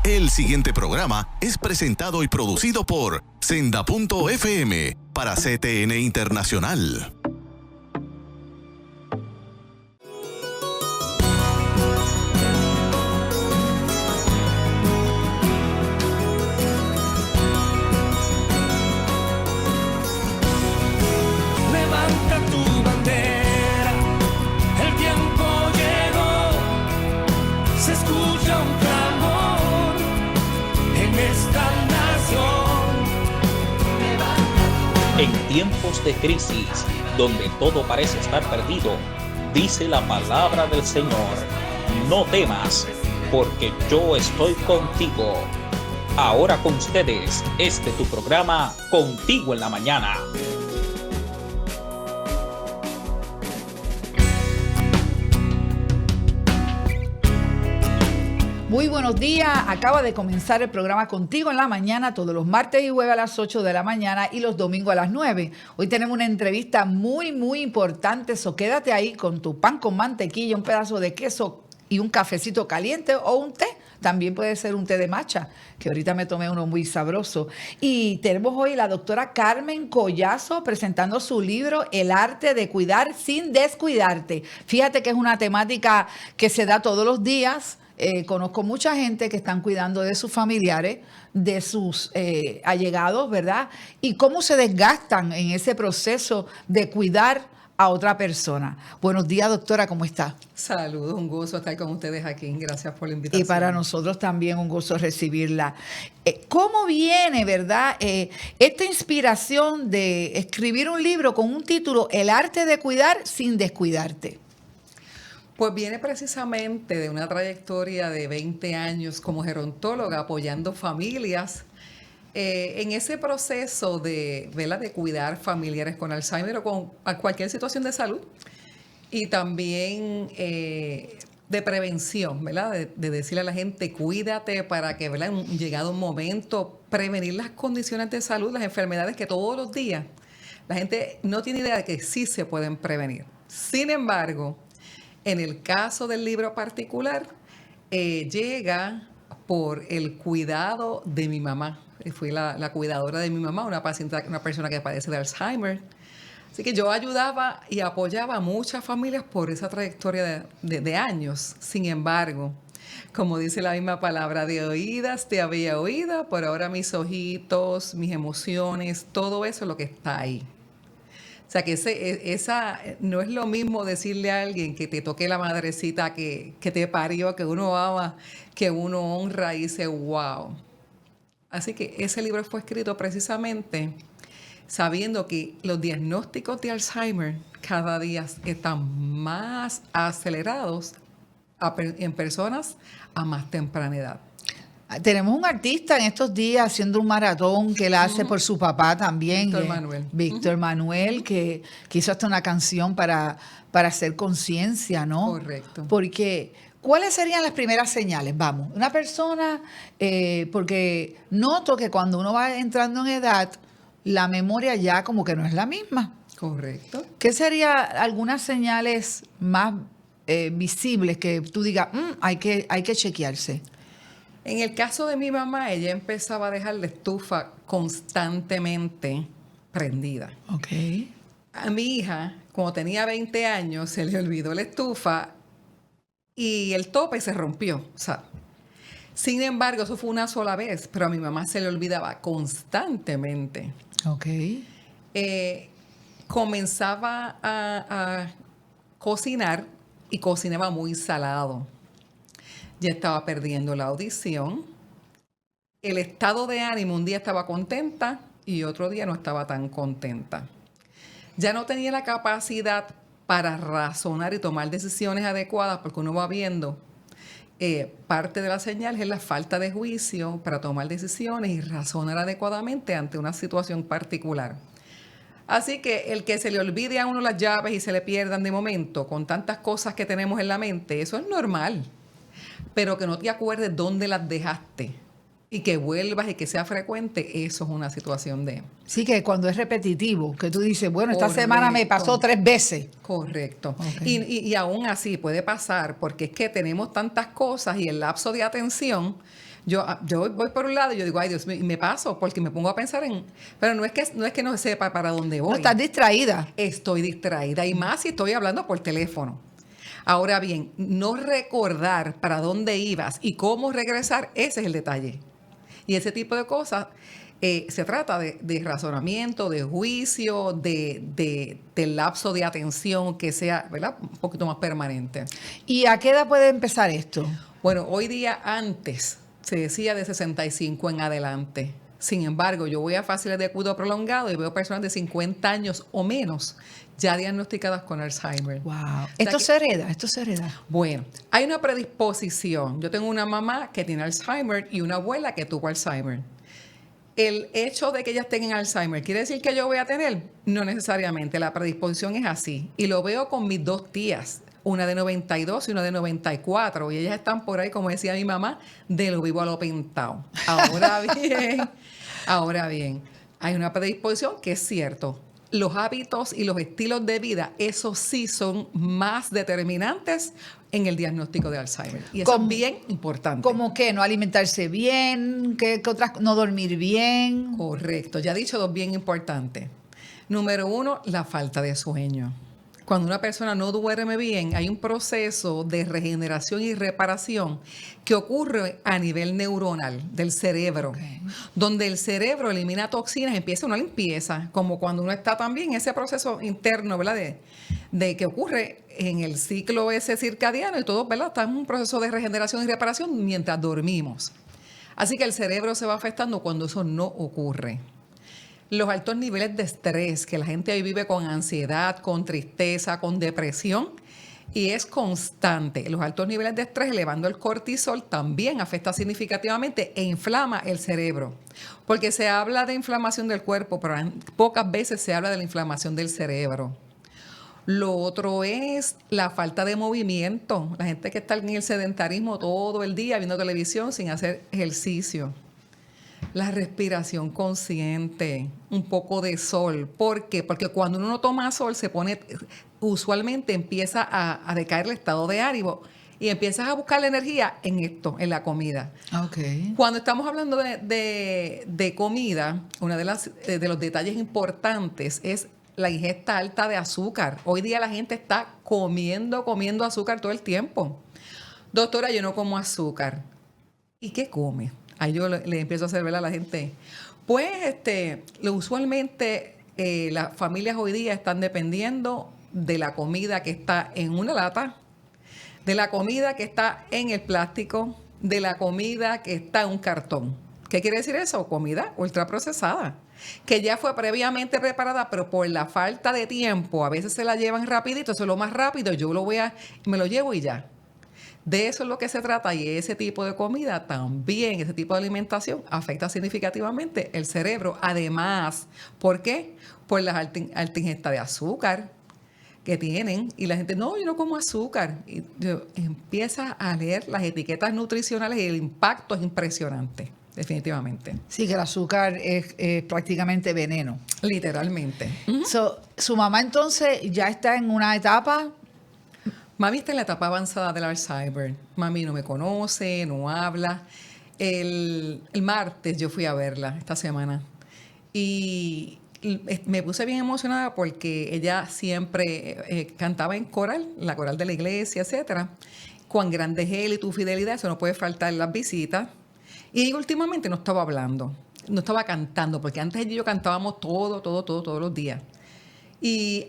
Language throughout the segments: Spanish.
El siguiente programa es presentado y producido por Senda.fm para CTN Internacional. Levanta tu bandera, el tiempo llegó, se escucha un clamor en esta nación. En tiempos de crisis, donde todo parece estar perdido, dice la palabra del Señor: no temas, porque yo estoy contigo. Ahora con ustedes, tu programa Contigo en la Mañana. Muy buenos días, acaba de comenzar el programa Contigo en la Mañana, todos los martes y jueves a las 8 de la mañana y los domingos a las 9. Hoy tenemos una entrevista muy importante, so quédate ahí con tu pan con mantequilla, un pedazo de queso y un cafecito caliente o un té. También puede ser un té de matcha, que ahorita me tomé uno muy sabroso. Y tenemos hoy la doctora Carmen Collazo presentando su libro El arte de cuidar sin descuidarte. Fíjate que es una temática que se da todos los días. Conozco mucha gente que están cuidando de sus familiares, de sus allegados, ¿verdad? Y cómo se desgastan en ese proceso de cuidar a otra persona. Buenos días, doctora, ¿cómo está? Saludos, un gusto estar con ustedes aquí. Gracias por la invitación. Y para nosotros también un gusto recibirla. ¿Cómo viene, verdad, esta inspiración de escribir un libro con un título, El arte de cuidar sin descuidarte? Pues viene precisamente de una trayectoria de 20 años como gerontóloga apoyando familias en ese proceso de cuidar familiares con Alzheimer o con cualquier situación de salud y también de prevención, ¿verdad? De decirle a la gente, cuídate para que, ¿verdad?, en llegado un momento, prevenir las condiciones de salud, las enfermedades que todos los días la gente no tiene idea de que sí se pueden prevenir. Sin embargo, en el caso del libro particular, llega por el cuidado de mi mamá. Fui la cuidadora de mi mamá, una persona que padece de Alzheimer. Así que yo ayudaba y apoyaba a muchas familias por esa trayectoria de años. Sin embargo, como dice la misma palabra, de oídas te había oído, por ahora mis ojitos, mis emociones, todo eso es lo que está ahí. O sea, que esa no es lo mismo decirle a alguien que te toque la madrecita que te parió, que uno ama, que uno honra y dice, wow. Así que ese libro fue escrito precisamente sabiendo que los diagnósticos de Alzheimer cada día están más acelerados en personas a más temprana edad. Tenemos un artista en estos días haciendo un maratón que él hace por su papá también. Víctor Manuel. Víctor Manuel, que hizo hasta una canción para hacer conciencia, ¿no? Correcto. Porque, ¿cuáles serían las primeras señales? Vamos, una persona, porque noto que cuando uno va entrando en edad, la memoria ya como que no es la misma. Correcto. ¿Qué serían algunas señales más visibles que tú digas, hay que chequearse? En el caso de mi mamá, ella empezaba a dejar la estufa constantemente prendida. Ok. A mi hija, cuando tenía 20 años, se le olvidó la estufa y el tope se rompió. O sea, sin embargo, eso fue una sola vez, pero a mi mamá se le olvidaba constantemente. Ok. Comenzaba a cocinar y cocinaba muy salado. Ya estaba perdiendo la audición. El estado de ánimo, un día estaba contenta y otro día no estaba tan contenta. Ya no tenía la capacidad para razonar y tomar decisiones adecuadas porque uno va viendo parte de la señal es la falta de juicio para tomar decisiones y razonar adecuadamente ante una situación particular. Así que el que se le olvide a uno las llaves y se le pierdan de momento con tantas cosas que tenemos en la mente, eso es normal. Pero que no te acuerdes dónde las dejaste y que vuelvas y que sea frecuente, eso es una situación de... Sí, que cuando es repetitivo, que tú dices, bueno, esta semana me Correcto. pasó 3 veces. Correcto. Okay. Y aún así puede pasar, porque es que tenemos tantas cosas y el lapso de atención, yo voy por un lado y yo digo, ay Dios mío, y me paso, porque me pongo a pensar en... Pero no es que no sepa para dónde voy. No, estás distraída. Estoy distraída, y más si estoy hablando por teléfono. Ahora bien, no recordar para dónde ibas y cómo regresar, ese es el detalle. Y ese tipo de cosas se trata de razonamiento, de juicio, de lapso de atención que sea, ¿verdad?, un poquito más permanente. ¿Y a qué edad puede empezar esto? Bueno, hoy día antes se decía de 65 en adelante. Sin embargo, yo voy a fáciles de cuidado prolongado y veo personas de 50 años o menos ya diagnosticadas con Alzheimer. Wow. O sea Esto se hereda. Bueno, hay una predisposición. Yo tengo una mamá que tiene Alzheimer y una abuela que tuvo Alzheimer. El hecho de que ellas tengan Alzheimer, ¿quiere decir que yo voy a tener? No necesariamente. La predisposición es así. Y lo veo con mis 2 tías, una de 92 y una de 94. Y ellas están por ahí, como decía mi mamá, de lo vivo a lo pintado. Ahora bien, hay una predisposición que es cierto. Los hábitos y los estilos de vida, esos sí son más determinantes en el diagnóstico de Alzheimer. Y eso es bien importante. ¿Cómo qué? ¿No alimentarse bien? ¿Qué otras? ¿No dormir bien? Correcto. Ya he dicho 2 bien importantes. Número 1, la falta de sueño. Cuando una persona no duerme bien, hay un proceso de regeneración y reparación que ocurre a nivel neuronal del cerebro, donde el cerebro elimina toxinas, empieza una limpieza, como cuando uno está también en ese proceso interno, ¿verdad?, de que ocurre en el ciclo ese circadiano y todo, ¿verdad?, está en un proceso de regeneración y reparación mientras dormimos. Así que el cerebro se va afectando cuando eso no ocurre. Los altos niveles de estrés, que la gente hoy vive con ansiedad, con tristeza, con depresión, y es constante. Los altos niveles de estrés, elevando el cortisol, también afecta significativamente e inflama el cerebro. Porque se habla de inflamación del cuerpo, pero pocas veces se habla de la inflamación del cerebro. Lo otro es la falta de movimiento. La gente que está en el sedentarismo todo el día viendo televisión sin hacer ejercicio. La respiración consciente, un poco de sol. ¿Por qué? Porque cuando uno no toma sol, usualmente empieza a decaer el estado de ánimo y empiezas a buscar la energía en esto, en la comida. Okay. Cuando estamos hablando de comida, uno de los detalles importantes es la ingesta alta de azúcar. Hoy día la gente está comiendo azúcar todo el tiempo. Doctora, yo no como azúcar. ¿Y qué come? Ahí yo le empiezo a hacer ver a la gente. Pues usualmente las familias hoy día están dependiendo de la comida que está en una lata, de la comida que está en el plástico, de la comida que está en un cartón. ¿Qué quiere decir eso? Comida ultraprocesada, que ya fue previamente preparada, pero por la falta de tiempo, a veces se la llevan rapidito, eso es lo más rápido, me lo llevo y ya. De eso es lo que se trata, y ese tipo de comida también, ese tipo de alimentación afecta significativamente el cerebro. Además, ¿por qué? Por la alta ingesta de azúcar que tienen, y la gente, no, yo no como azúcar. Y empieza a leer las etiquetas nutricionales y el impacto es impresionante, definitivamente. Sí, que el azúcar es prácticamente veneno. Literalmente. Su mamá entonces ya está en una etapa... Mami está en la etapa avanzada del Alzheimer. Mami no me conoce, no habla. El martes yo fui a verla esta semana y me puse bien emocionada porque ella siempre cantaba en coral, la coral de la iglesia, etcétera. Cuán grande es Él y tu fidelidad, eso no puede faltar en las visitas. Y últimamente no estaba hablando, no estaba cantando, porque antes ella y yo cantábamos todos los días. Y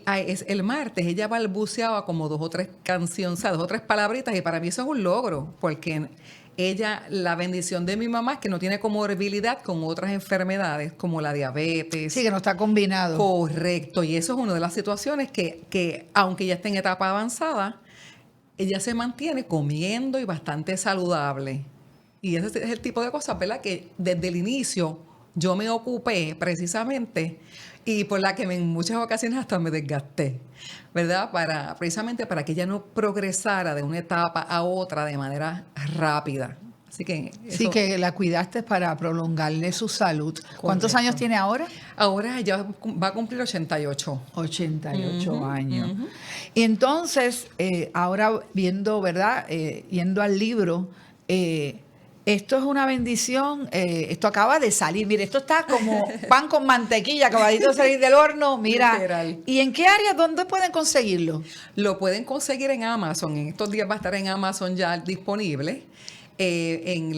el martes ella balbuceaba como 2 o 3 canciones, o sea, 2 o 3 palabritas, y para mí eso es un logro, porque ella, la bendición de mi mamá es que no tiene comorbilidad con otras enfermedades como la diabetes. Sí, que no está combinado. Correcto, y eso es una de las situaciones que aunque ella esté en etapa avanzada, ella se mantiene comiendo y bastante saludable. Y ese es el tipo de cosas, ¿verdad?, que desde el inicio yo me ocupé precisamente, y por la que en muchas ocasiones hasta me desgasté, ¿verdad? Precisamente para que ella no progresara de una etapa a otra de manera rápida. Así que Sí, que la cuidaste para prolongarle su salud. ¿Cuántos Correcto. años tiene ahora? Ahora ya va a cumplir 88. 88 años. Y entonces, ahora viendo, ¿verdad? Yendo al libro, esto es una bendición. Esto acaba de salir. Mire, esto está como pan con mantequilla, acabadito de salir del horno. Mira. Literal. ¿Y en qué áreas, dónde pueden conseguirlo? Lo pueden conseguir en Amazon. En estos días va a estar en Amazon ya disponible. En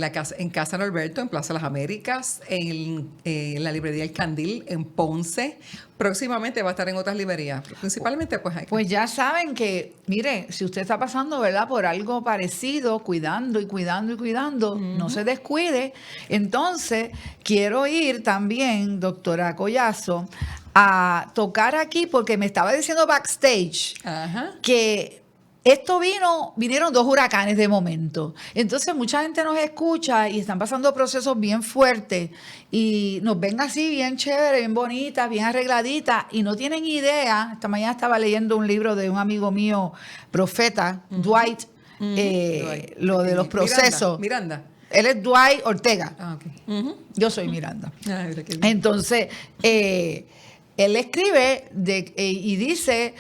Casa Norberto, en Plaza Las Américas, en la librería El Candil, en Ponce. Próximamente va a estar en otras librerías. Principalmente, pues ahí. Pues ya saben que, mire, si usted está pasando, ¿verdad?, por algo parecido, cuidando y cuidando y cuidando, no se descuide. Entonces, quiero ir también, doctora Collazo, a tocar aquí, porque me estaba diciendo backstage Ajá. que vinieron 2 huracanes de momento. Entonces mucha gente nos escucha y están pasando procesos bien fuertes y nos ven así bien chévere, bien bonitas, bien arregladitas y no tienen idea. Esta mañana estaba leyendo un libro de un amigo mío, profeta, Dwight, lo de los procesos. Miranda. Él es Dwight Ortega. Ah, ok. Yo soy Miranda. Ay, mira qué bien. Entonces, él escribe y dice,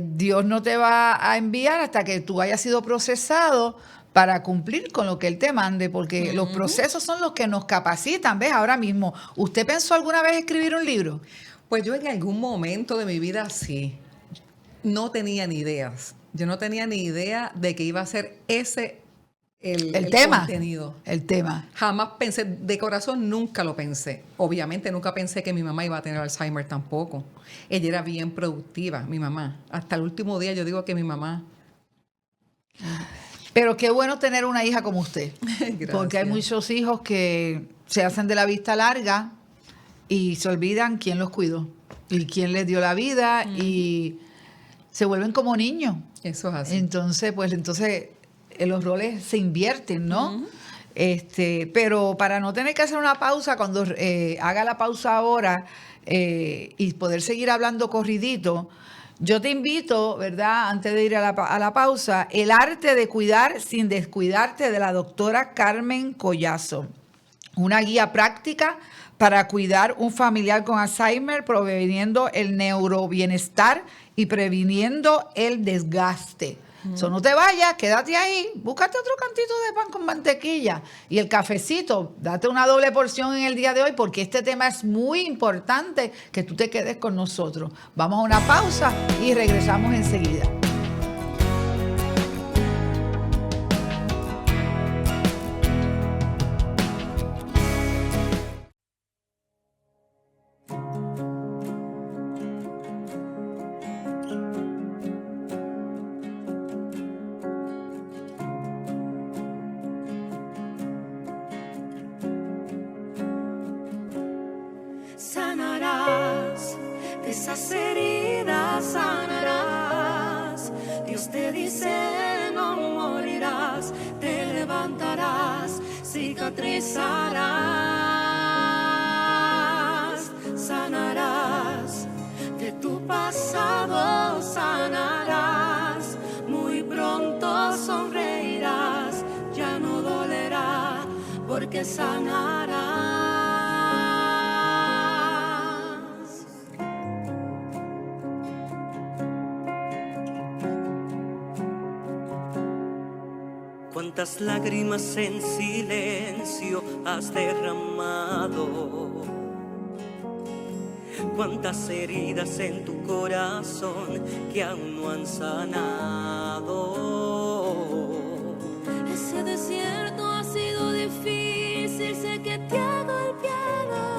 Dios no te va a enviar hasta que tú hayas sido procesado para cumplir con lo que Él te mande, porque los procesos son los que nos capacitan. ¿Ves? Ahora mismo, ¿usted pensó alguna vez escribir un libro? Pues yo en algún momento de mi vida sí. No tenía ni ideas. Yo no tenía ni idea de que iba a ser ese el tema. contenido. El tema. Jamás pensé, de corazón nunca lo pensé. Obviamente nunca pensé que mi mamá iba a tener Alzheimer tampoco. Ella era bien productiva, mi mamá. Hasta el último día yo digo que mi mamá... Pero qué bueno tener una hija como usted. Gracias. Porque hay muchos hijos que se hacen de la vista larga y se olvidan quién los cuidó y quién les dio la vida y se vuelven como niños. Eso es así. Entonces, los roles se invierten, ¿no? Pero para no tener que hacer una pausa, cuando haga la pausa ahora y poder seguir hablando corridito, yo te invito, ¿verdad?, antes de ir a la pausa, El arte de cuidar sin descuidarte, de la doctora Carmen Collazo. Una guía práctica para cuidar un familiar con Alzheimer, previniendo el neurobienestar y previniendo el desgaste. No te vayas, quédate ahí, búscate otro cantito de pan con mantequilla y el cafecito, date una doble porción en el día de hoy porque este tema es muy importante que tú te quedes con nosotros. Vamos a una pausa y regresamos enseguida. Sanarás, de esas heridas sanarás. Dios te dice no morirás, te levantarás, cicatrizarás. Sanarás, de tu pasado sanarás, muy pronto sonreirás, ya no dolerá porque sanarás. Cuántas lágrimas en silencio has derramado, cuántas heridas en tu corazón que aún no han sanado. Ese desierto ha sido difícil, sé que te ha golpeado.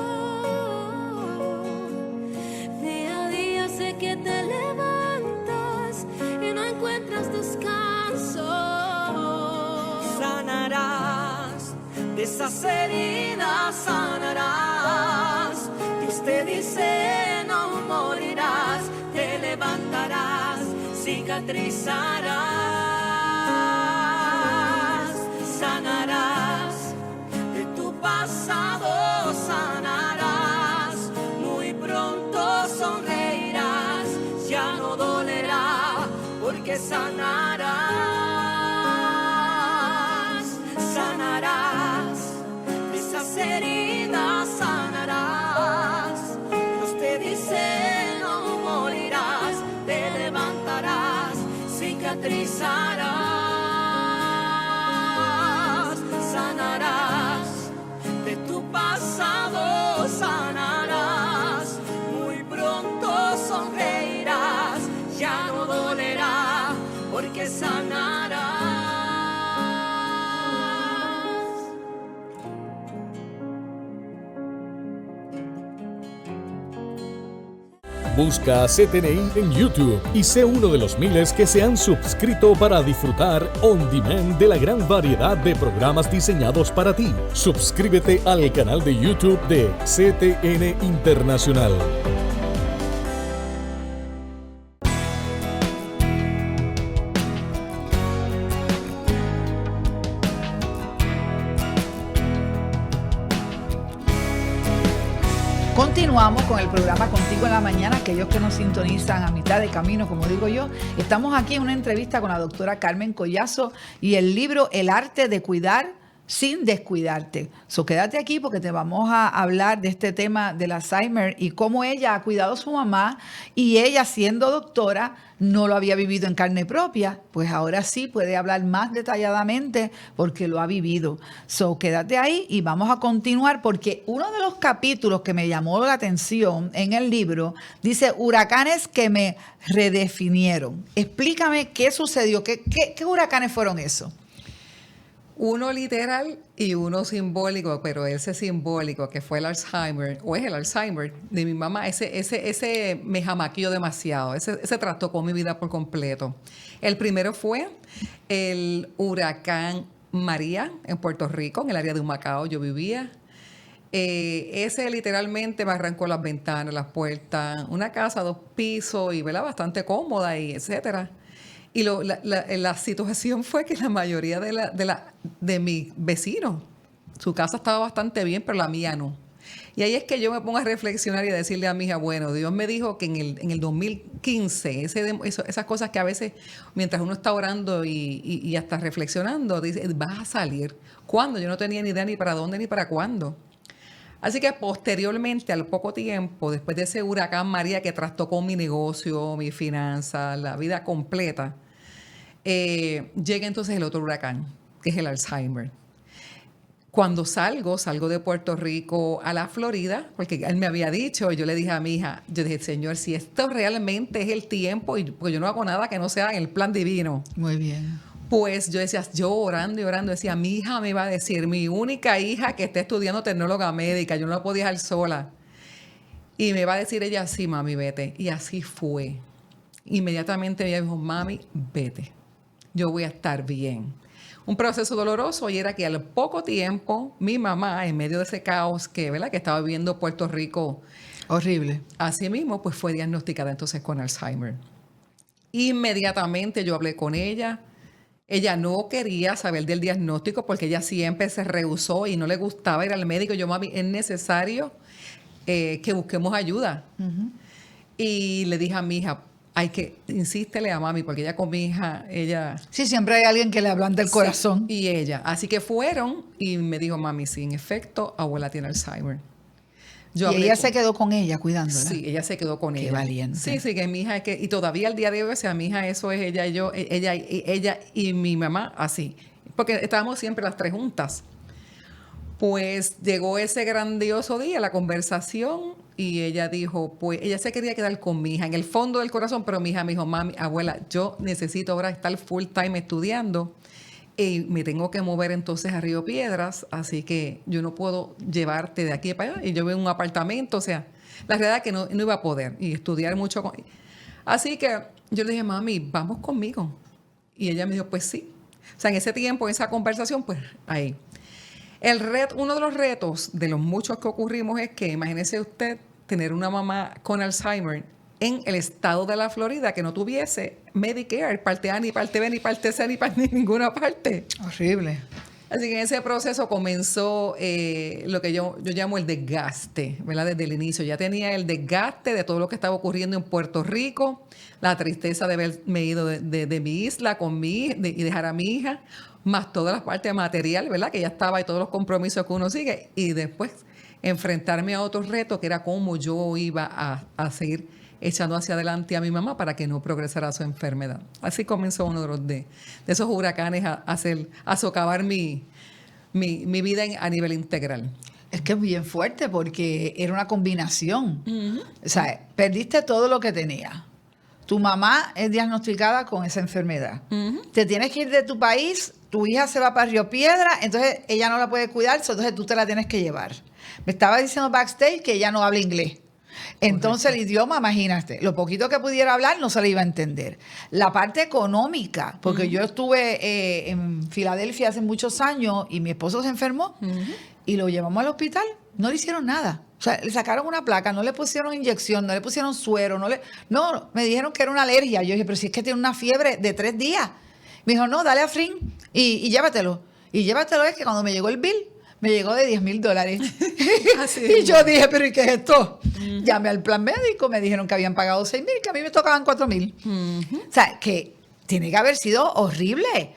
Día a día sé que te levantas y no encuentras descanso. Sanarás, de esas heridas sanarás. Dios te dice no morirás, te levantarás, cicatrizarás. Sanarás, de tu pasado sanarás, muy pronto sonreirás, ya no dolerá porque sanarás. Sanarás. Busca CTNI en YouTube y sé uno de los miles que se han suscrito para disfrutar on demand de la gran variedad de programas diseñados para ti. Suscríbete al canal de YouTube de CTN Internacional. Continuamos con el programa Contigo en la Mañana. Aquellos que nos sintonizan a mitad de camino, como digo yo, estamos aquí en una entrevista con la doctora Carmen Collazo y el libro El arte de cuidar sin descuidarte. So, quédate aquí porque te vamos a hablar de este tema del Alzheimer y cómo ella ha cuidado a su mamá, y ella, siendo doctora, no lo había vivido en carne propia, pues ahora sí puede hablar más detalladamente porque lo ha vivido. So, quédate ahí y vamos a continuar, porque uno de los capítulos que me llamó la atención en el libro dice huracanes que me redefinieron. Explícame qué sucedió, qué huracanes fueron esos. Uno literal y uno simbólico, pero ese simbólico que fue el Alzheimer, o es el Alzheimer de mi mamá, ese me jamaqueó demasiado, ese trastocó mi vida por completo. El primero fue el huracán María en Puerto Rico, en el área de Humacao, yo vivía. Ese literalmente me arrancó las ventanas, las puertas, una casa 2 pisos y bastante cómoda y etcétera. Y la situación fue que la mayoría de mis vecinos, su casa estaba bastante bien, pero la mía no. Y ahí es que yo me pongo a reflexionar y a decirle a mi hija, bueno, Dios me dijo que en el 2015, esas cosas que a veces, mientras uno está orando y hasta reflexionando, dice, vas a salir. ¿Cuándo? Yo no tenía ni idea ni para dónde ni para cuándo. Así que posteriormente, al poco tiempo, después de ese huracán María que trastocó mi negocio, mi finanza, la vida completa, llega entonces el otro huracán, que es el Alzheimer. Cuando salgo de Puerto Rico a la Florida, porque él me había dicho, yo le dije a mi hija, yo dije, Señor, si esto realmente es el tiempo, y porque yo no hago nada que no sea en el plan divino. Muy bien. Pues yo decía, yo orando y orando, decía, mi hija me iba a decir, mi única hija que está estudiando tecnóloga médica, yo no la podía dejar sola. Y me va a decir ella, sí, mami, vete. Y así fue. Inmediatamente ella dijo, mami, vete. Yo voy a estar bien. Un proceso doloroso, y era que al poco tiempo, mi mamá, en medio de ese caos que estaba viviendo Puerto Rico. Horrible. Así mismo, pues fue diagnosticada entonces con Alzheimer. Inmediatamente yo hablé con ella. Ella no quería saber del diagnóstico porque ella siempre se rehusó y no le gustaba ir al médico. Yo, mami, es necesario que busquemos ayuda. Uh-huh. Y le dije a mi hija, insístele a mami, porque ella con mi hija, ella... Sí, siempre hay alguien que le hablan del corazón. Sí, y ella. Así que fueron y me dijo, mami, sí, en efecto, abuela tiene Alzheimer. Y ella se quedó con ella cuidándola. Sí, ella se quedó con ella. Qué valiente. Sí, que mi hija es que, y todavía al día de hoy, o sea, mi hija, eso es ella y yo, ella y mi mamá, así. Porque estábamos siempre las tres juntas. Pues llegó ese grandioso día, la conversación, y ella dijo, pues ella se quería quedar con mi hija en el fondo del corazón, pero mi hija me dijo, mami, abuela, yo necesito ahora estar full time estudiando. Y me tengo que mover entonces a Río Piedras, así que yo no puedo llevarte de aquí para allá. Y yo vivo en un apartamento, o sea, la realidad es que no iba a poder y estudiar mucho. Así que yo le dije, mami, vamos conmigo. Y ella me dijo, pues sí. O sea, en ese tiempo, en esa conversación, pues ahí. Uno de los retos de los muchos que ocurrimos es que, imagínese usted, tener una mamá con Alzheimer en el estado de la Florida que no tuviese Medicare, parte A, ni parte B, ni parte C, ni ninguna parte. Horrible. Así que en ese proceso comenzó lo que yo llamo el desgaste, ¿verdad? Desde el inicio. Ya tenía el desgaste de todo lo que estaba ocurriendo en Puerto Rico, la tristeza de haberme ido de mi isla y dejar a mi hija, más todas las partes materiales, ¿verdad? Que ya estaba y todos los compromisos que uno sigue. Y después enfrentarme a otro reto que era cómo yo iba a seguir echando hacia adelante a mi mamá para que no progresara su enfermedad. Así comenzó uno de esos huracanes a socavar mi vida a nivel integral. Es que es bien fuerte porque era una combinación. Uh-huh. O sea, perdiste todo lo que tenías. Tu mamá es diagnosticada con esa enfermedad. Uh-huh. Te tienes que ir de tu país, tu hija se va para Río Piedra, entonces ella no la puede cuidar, entonces tú te la tienes que llevar. Me estaba diciendo backstage que ella no habla inglés. Entonces el idioma, imagínate, lo poquito que pudiera hablar no se le iba a entender. La parte económica, porque yo estuve en Filadelfia hace muchos años y mi esposo se enfermó y lo llevamos al hospital, no le hicieron nada. O sea, le sacaron una placa, no le pusieron inyección, no le pusieron suero, no, me dijeron que era una alergia. Yo dije, pero si es que tiene una fiebre de 3 días. Me dijo, no, dale a Frin y llévatelo. Y llévatelo es que cuando me llegó el bill, me llegó de $10,000. Y yo dije, pero ¿y qué es esto? Llamé al plan médico, me dijeron que habían pagado $6,000, que a mí me tocaban $4,000. O sea, que tiene que haber sido horrible.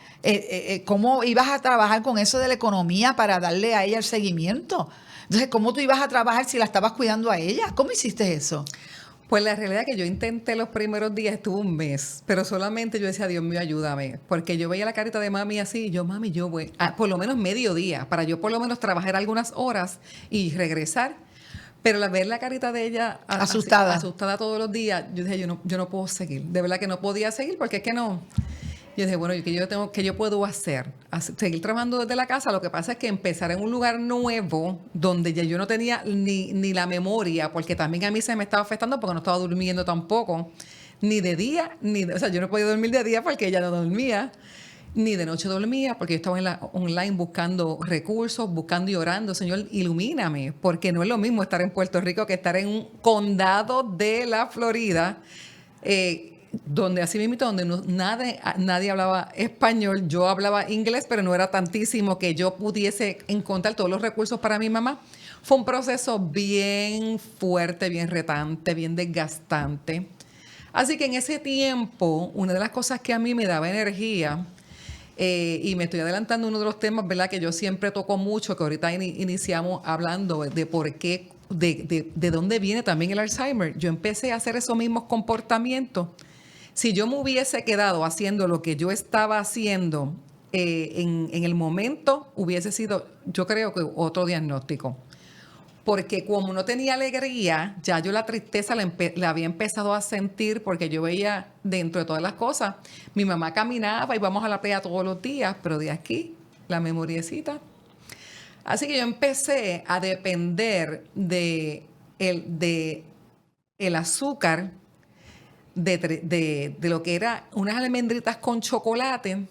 ¿Cómo ibas a trabajar con eso de la economía para darle a ella el seguimiento? Entonces, ¿cómo tú ibas a trabajar si la estabas cuidando a ella? ¿Cómo hiciste eso? Pues la realidad es que yo intenté los primeros días, estuvo un mes, pero solamente yo decía, Dios mío, ayúdame, porque yo veía la carita de mami así, y yo, mami, yo voy, por lo menos mediodía, para yo por lo menos trabajar algunas horas y regresar, pero ver la carita de ella asustada todos los días, yo dije, yo no puedo seguir, de verdad que no podía seguir, porque es que no. Yo dije, bueno, ¿qué yo puedo hacer? Seguir trabajando desde la casa. Lo que pasa es que empezar en un lugar nuevo donde ya yo no tenía ni la memoria, porque también a mí se me estaba afectando porque no estaba durmiendo tampoco, ni de día, o sea, yo no podía dormir de día porque ella no dormía, ni de noche dormía porque yo estaba online buscando recursos, buscando y orando. Señor, ilumíname, porque no es lo mismo estar en Puerto Rico que estar en un condado de la Florida, donde así mismo, donde nadie hablaba español. Yo hablaba inglés, pero no era tantísimo que yo pudiese encontrar todos los recursos para mi mamá. Fue un proceso bien fuerte, bien retante, bien desgastante. Así que en ese tiempo, una de las cosas que a mí me daba energía, y me estoy adelantando uno de los temas, ¿verdad?, que yo siempre toco mucho, que ahorita iniciamos hablando de por qué, de dónde viene también el Alzheimer. Yo empecé a hacer esos mismos comportamientos. Si yo me hubiese quedado haciendo lo que yo estaba haciendo en el momento, hubiese sido, yo creo que otro diagnóstico. Porque como no tenía alegría, ya yo la tristeza la había empezado a sentir, porque yo veía dentro de todas las cosas, mi mamá caminaba y íbamos a la playa todos los días, pero de aquí, la memoriecita. Así que yo empecé a depender de el azúcar, de lo que era unas almendritas con chocolate,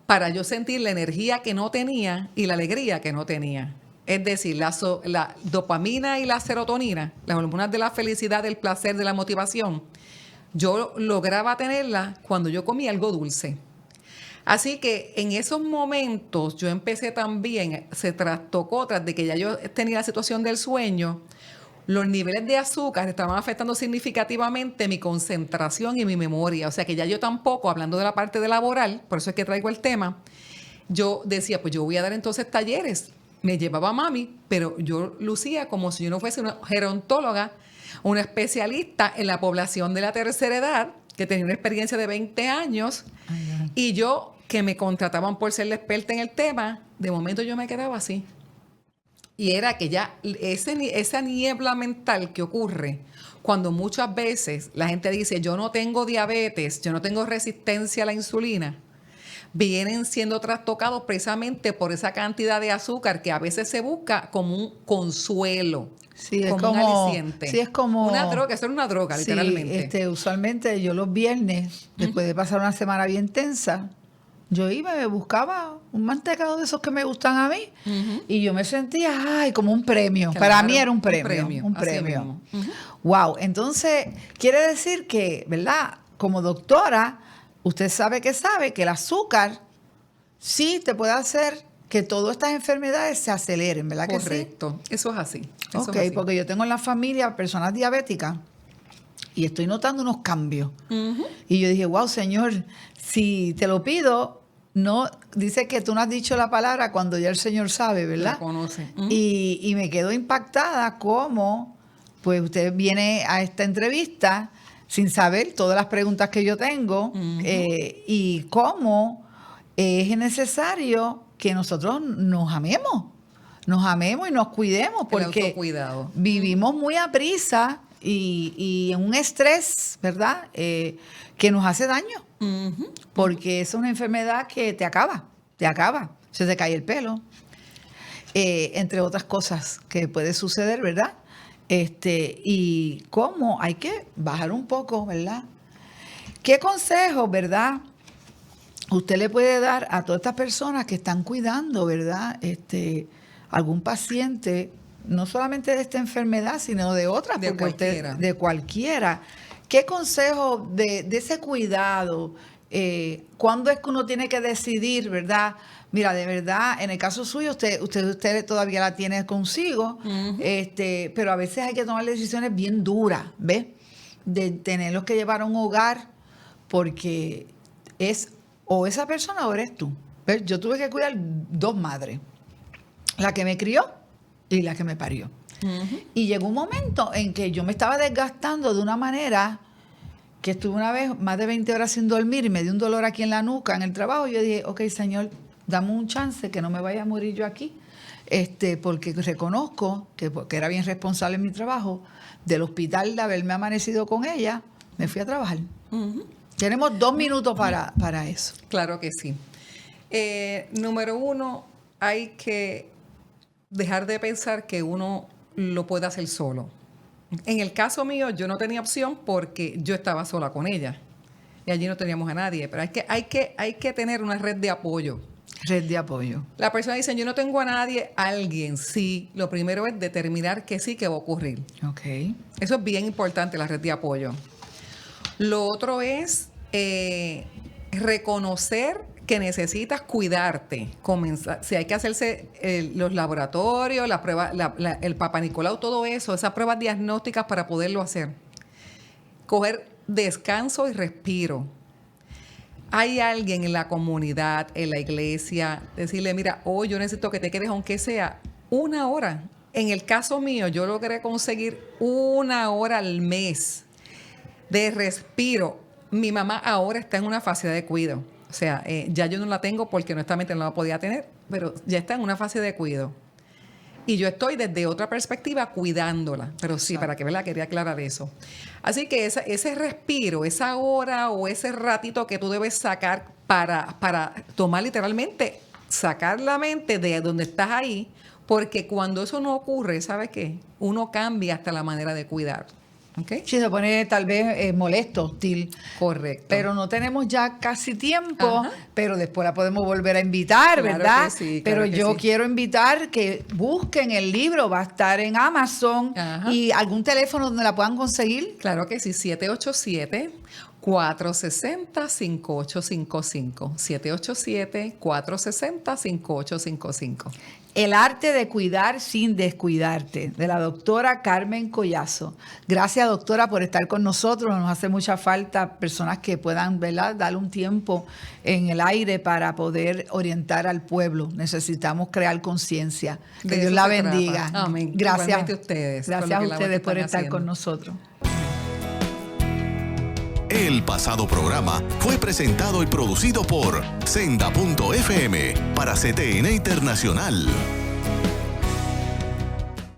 para yo sentir la energía que no tenía y la alegría que no tenía. Es decir, la dopamina y la serotonina, las hormonas de la felicidad, del placer, de la motivación, yo lograba tenerla cuando yo comía algo dulce. Así que en esos momentos yo empecé también, se trastocó tras de que ya yo tenía la situación del sueño, los niveles de azúcar estaban afectando significativamente mi concentración y mi memoria. O sea que ya yo tampoco, hablando de la parte de laboral, por eso es que traigo el tema, yo decía, pues yo voy a dar entonces talleres. Me llevaba a mami, pero yo lucía como si yo no fuese una gerontóloga, una especialista en la población de la tercera edad, que tenía una experiencia de 20 años, y yo, que me contrataban por ser la experta en el tema, de momento yo me quedaba así. Y era que ya esa niebla mental que ocurre cuando muchas veces la gente dice, yo no tengo diabetes, yo no tengo resistencia a la insulina, vienen siendo trastocados precisamente por esa cantidad de azúcar que a veces se busca como un consuelo, sí, como un aliciente. Sí, es como una droga, eso era una droga, sí, literalmente. Usualmente yo los viernes, después de pasar una semana bien tensa, yo iba y me buscaba un mantecado de esos que me gustan a mí, y yo me sentía, como un premio. Claro, para mí era un premio. Un premio. Wow, entonces quiere decir que, ¿verdad? Como doctora, usted sabe que el azúcar sí te puede hacer que todas estas enfermedades se aceleren, ¿verdad? Correcto, que sí? Eso es así. Ok, porque yo tengo en la familia personas diabéticas y estoy notando unos cambios. Y yo dije, wow, Señor, si te lo pido, no, dice que tú no has dicho la palabra cuando ya el Señor sabe, ¿verdad? La conoce. Y me quedo impactada como, pues usted viene a esta entrevista sin saber todas las preguntas que yo tengo, y cómo es necesario que nosotros nos amemos y nos cuidemos, porque vivimos muy a prisa y en un estrés, ¿verdad?, que nos hace daño, porque es una enfermedad que te acaba, se te cae el pelo, entre otras cosas que puede suceder, ¿verdad? Y cómo hay que bajar un poco, ¿verdad? ¿Qué consejos, verdad, usted le puede dar a todas estas personas que están cuidando, ¿verdad? Algún paciente, no solamente de esta enfermedad, sino de otras, De porque cualquiera. de cualquiera. ¿Qué consejo de ese cuidado? ¿Cuándo es que uno tiene que decidir, verdad? Mira, de verdad, en el caso suyo, usted todavía la tiene consigo, pero a veces hay que tomar decisiones bien duras, ¿ves? De tenerlos que llevar a un hogar, porque es o esa persona o eres tú. ¿Ves? Yo tuve que cuidar 2 madres, la que me crió y la que me parió. Y llegó un momento en que yo me estaba desgastando de una manera que estuve una vez más de 20 horas sin dormir y me dio un dolor aquí en la nuca, en el trabajo. Y yo dije, ok, Señor, dame un chance que no me vaya a morir yo aquí, porque reconozco que porque era bien responsable en mi trabajo, del hospital de haberme amanecido con ella, me fui a trabajar. Tenemos 2 minutos para eso. Claro que sí. Número 1, hay que dejar de pensar que uno lo puede hacer solo. En el caso mío, yo no tenía opción porque yo estaba sola con ella. Y allí no teníamos a nadie. Pero hay que tener una red de apoyo. Red de apoyo. La persona dice, yo no tengo a nadie, alguien sí. Lo primero es determinar que sí que va a ocurrir. Ok. Eso es bien importante, la red de apoyo. Lo otro es reconocer que necesitas cuidarte. Si hay que hacerse los laboratorios, las pruebas, el Papa Nicolau, todo eso, esas pruebas diagnósticas para poderlo hacer. Coger descanso y respiro. Hay alguien en la comunidad, en la iglesia, decirle, mira, hoy yo necesito que te quedes aunque sea 1 hora. En el caso mío, yo logré conseguir 1 hora al mes de respiro. Mi mamá ahora está en una fase de cuidado. O sea, ya yo no la tengo porque honestamente no la podía tener, pero ya está en una fase de cuidado. Y yo estoy desde otra perspectiva cuidándola. Pero sí, para que vean, quería aclarar eso. Así que ese respiro, esa hora o ese ratito que tú debes sacar para tomar literalmente, sacar la mente de donde estás ahí, porque cuando eso no ocurre, ¿sabes qué? Uno cambia hasta la manera de cuidar. ¿Okay? Sí, se pone tal vez molesto, hostil. Correcto. Pero no tenemos ya casi tiempo, Ajá. pero después la podemos volver a invitar, Claro ¿verdad? que sí, claro pero que yo sí. quiero invitar que busquen el libro, va a estar en Amazon. Ajá. Y algún teléfono donde la puedan conseguir. Claro que sí, 787-460-5855. 787-460-5855. El arte de cuidar sin descuidarte, de la doctora Carmen Collazo. Gracias, doctora, por estar con nosotros. Nos hace mucha falta personas que puedan, ¿verdad?, darle un tiempo en el aire para poder orientar al pueblo. Necesitamos crear conciencia. Que De Dios eso la se bendiga. trata. Amén. Gracias. Igualmente ustedes, Gracias por a lo que la ustedes por están estar haciendo. con nosotros. El pasado programa fue presentado y producido por Senda.fm para CTN Internacional.